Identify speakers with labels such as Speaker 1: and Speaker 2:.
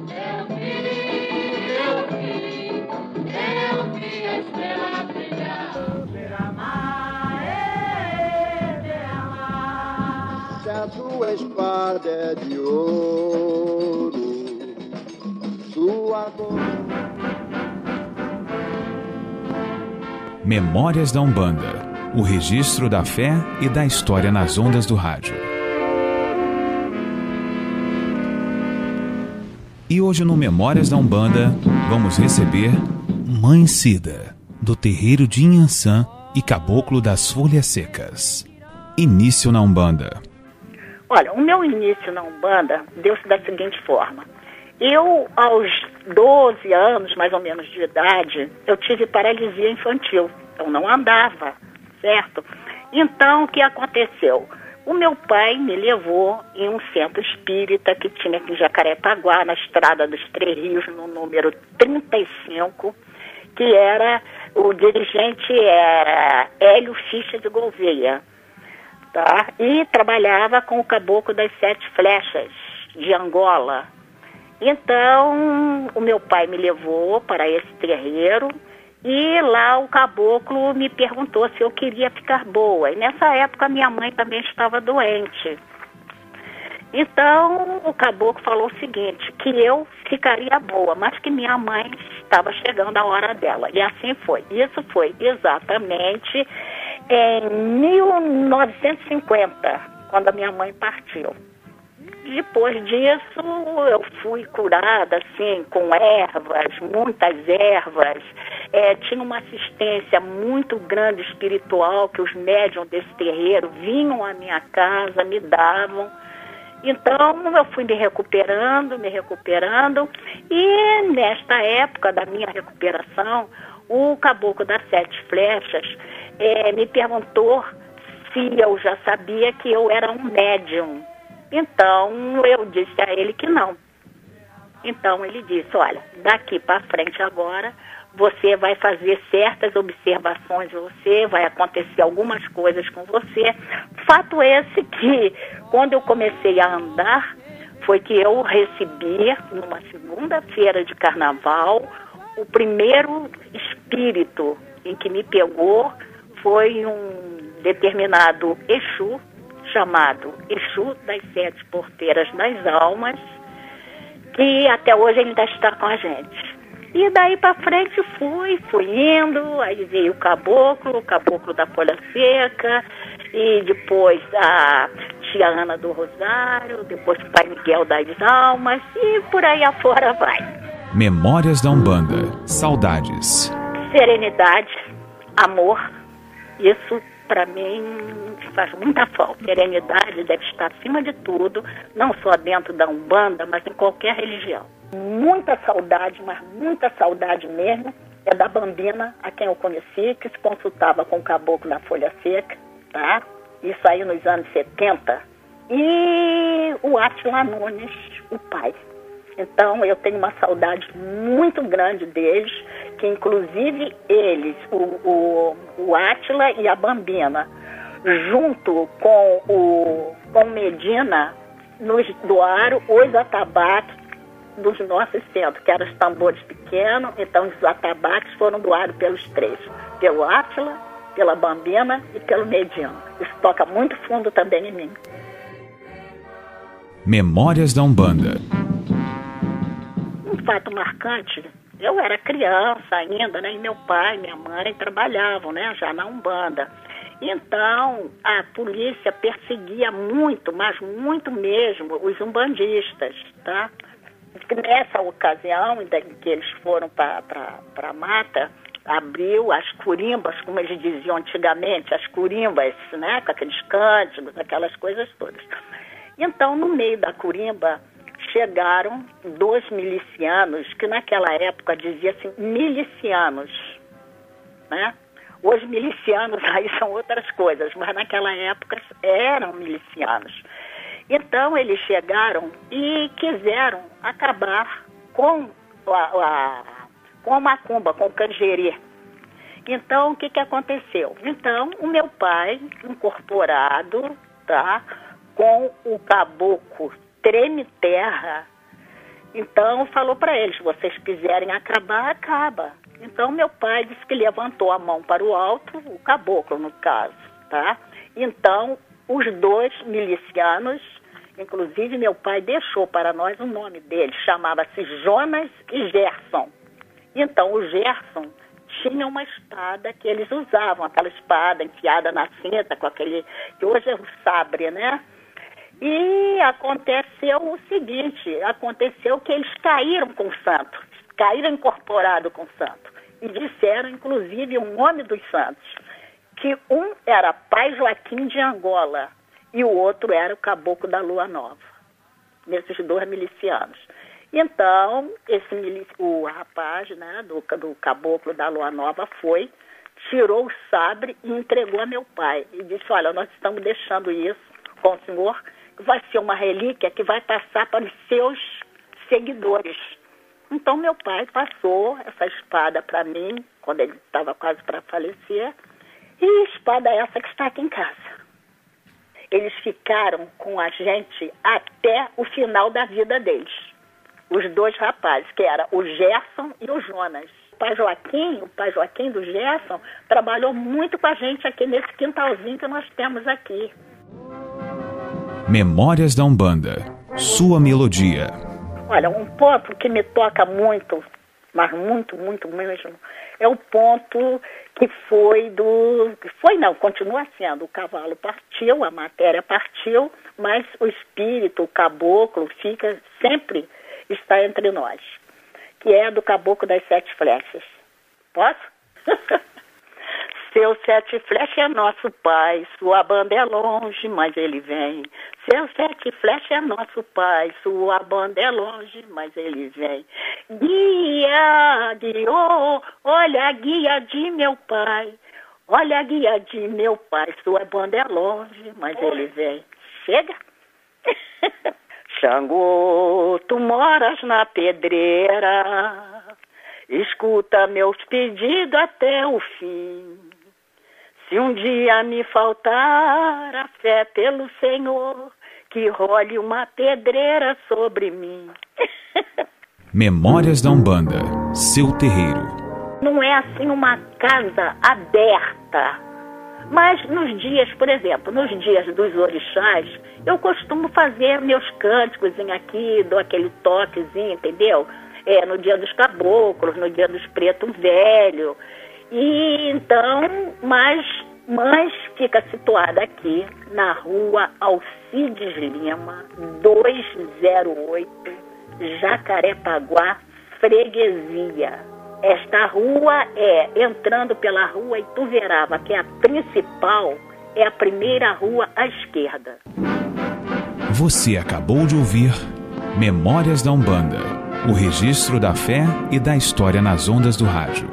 Speaker 1: Eu vi a estrela brilhar. Beira-mar, beira-mar.
Speaker 2: Se a tua espada é de ouro, sua cor...
Speaker 3: Memórias da Umbanda, o registro da fé e da história nas ondas do rádio. E hoje no Memórias da Umbanda, vamos receber Mãe Cida, do terreiro de Inhansã e caboclo das folhas secas. Início na Umbanda.
Speaker 4: Olha, o meu início na Umbanda deu-se da seguinte forma. Eu, aos 12 anos, mais ou menos, de idade, eu tive paralisia infantil. Eu não andava, certo? Então, o que aconteceu? O meu pai me levou em um centro espírita que tinha aqui em Jacarepaguá, na Estrada dos Três Rios, no número 35, que era, o dirigente era Hélio Ficha de Gouveia, tá? E trabalhava com o caboclo das 7 flechas de Angola. Então, o meu pai me levou para esse terreiro e lá o caboclo me perguntou se eu queria ficar boa. E nessa época minha mãe também estava doente. Então, o caboclo falou o seguinte, que eu ficaria boa, mas que minha mãe estava chegando a hora dela. E assim foi. Isso foi exatamente em 1950, quando a minha mãe partiu. Depois disso, eu fui curada, assim, com ervas, muitas ervas. Tinha uma assistência muito grande espiritual que os médiuns desse terreiro vinham à minha casa, me davam. Então, eu fui me recuperando, e nesta época da minha recuperação, o caboclo das 7 flechas me perguntou se eu já sabia que eu era um médium. Então, eu disse a ele que não. Então, ele disse, olha, daqui para frente agora, você vai fazer certas observações, vai acontecer algumas coisas com você. Fato esse que, quando eu comecei a andar, foi que eu recebi, numa segunda-feira de carnaval, o primeiro espírito em que me pegou foi um determinado Exu, chamado Exu das 7 Porteiras das Almas, que até hoje ele ainda está com a gente. E daí para frente fui indo, aí veio o caboclo da folha seca, e depois a tia Ana do Rosário, depois o pai Miguel das Almas, e por aí afora vai.
Speaker 3: Memórias da Umbanda, saudades.
Speaker 4: Serenidade, amor, isso para mim faz muita falta. Serenidade deve estar acima de tudo, não só dentro da Umbanda, mas em qualquer religião. Muita saudade, mas muita saudade mesmo, é da Bambina, a quem eu conheci, que se consultava com o caboclo da folha seca, tá? Isso aí nos anos 70. E o Átila Nunes, o pai. Então, eu tenho uma saudade muito grande deles, que inclusive eles, o Átila e a Bambina, junto com o Medina, nos doaram os atabaques dos nossos centros, que eram os tambores pequenos. Então, os atabaques foram doados pelos 3, pelo Átila, pela Bambina e pelo Medina. Isso toca muito fundo também em mim.
Speaker 3: Memórias da Umbanda.
Speaker 4: Um fato marcante, eu era criança ainda, né? E meu pai e minha mãe trabalhavam, né? Já na Umbanda. Então, a polícia perseguia muito, mas muito mesmo, os umbandistas, tá? Nessa ocasião, em que eles foram para a mata, abriu as curimbas, como eles diziam antigamente, as curimbas, né? Com aqueles cânticos, aquelas coisas todas. Então, no meio da curimba, chegaram 2 milicianos, que naquela época dizia assim, milicianos, né? Hoje milicianos aí são outras coisas, mas naquela época eram milicianos. Então eles chegaram e quiseram acabar com a macumba, com o canjerê. Então o que aconteceu? Então o meu pai, incorporado, tá, com o caboclo Treme Terra, Então falou para eles, se vocês quiserem acabar, acaba. Então meu pai disse que levantou a mão para o alto, o caboclo no caso, tá? Então os dois milicianos, inclusive meu pai deixou para nós o nome deles, chamava-se Jonas e Gerson. Então o Gerson tinha uma espada que eles usavam, aquela espada enfiada na cinta, com aquele, que hoje é o sabre, né? E aconteceu o seguinte, aconteceu que eles caíram com o santo, caíram incorporados com o santo. E disseram, inclusive, o nome dos santos, que um era Pai Joaquim de Angola e o outro era o Caboclo da Lua Nova, nesses dois milicianos. Então, o rapaz, né, do Caboclo da Lua Nova foi, tirou o sabre e entregou a meu pai. E disse, olha, nós estamos deixando isso com o senhor, vai ser uma relíquia que vai passar para os seus seguidores. Então, meu pai passou essa espada para mim, quando ele estava quase para falecer, e a espada é essa que está aqui em casa. Eles ficaram com a gente até o final da vida deles. Os dois rapazes, que era o Gerson e o Jonas. O pai Joaquim do Gerson, trabalhou muito com a gente aqui nesse quintalzinho que nós temos aqui.
Speaker 3: Memórias da Umbanda, sua melodia.
Speaker 4: Olha, um ponto que me toca muito, mas muito, muito mesmo, é o ponto que continua sendo. O cavalo partiu, a matéria partiu, mas o espírito, o caboclo, está entre nós, que é do Caboclo das Sete Flechas. Posso? Seu Sete Flechas é nosso pai, sua banda é longe, mas ele vem. Seu Sete Flechas é nosso pai, sua banda é longe, mas ele vem. Guia, guiou, olha a guia de meu pai. Olha a guia de meu pai, sua banda é longe, mas ele vem. Chega? Xangô, tu moras na pedreira, escuta meus pedidos até o fim. Se um dia me faltar a fé pelo Senhor, que role uma pedreira sobre mim.
Speaker 3: Memórias da Umbanda, seu terreiro.
Speaker 4: Não é assim uma casa aberta, mas nos dias, por exemplo, nos dias dos orixás, eu costumo fazer meus cânticos aqui, dou aquele toquezinho, entendeu? No dia dos caboclos, no dia dos preto velho. E então, mas fica situada aqui na rua Alcides Lima, 208, Jacarepaguá, Freguesia. Esta rua entrando pela rua Ituverava, que é a principal, é a primeira rua à esquerda.
Speaker 3: Você acabou de ouvir Memórias da Umbanda, o registro da fé e da história nas ondas do rádio.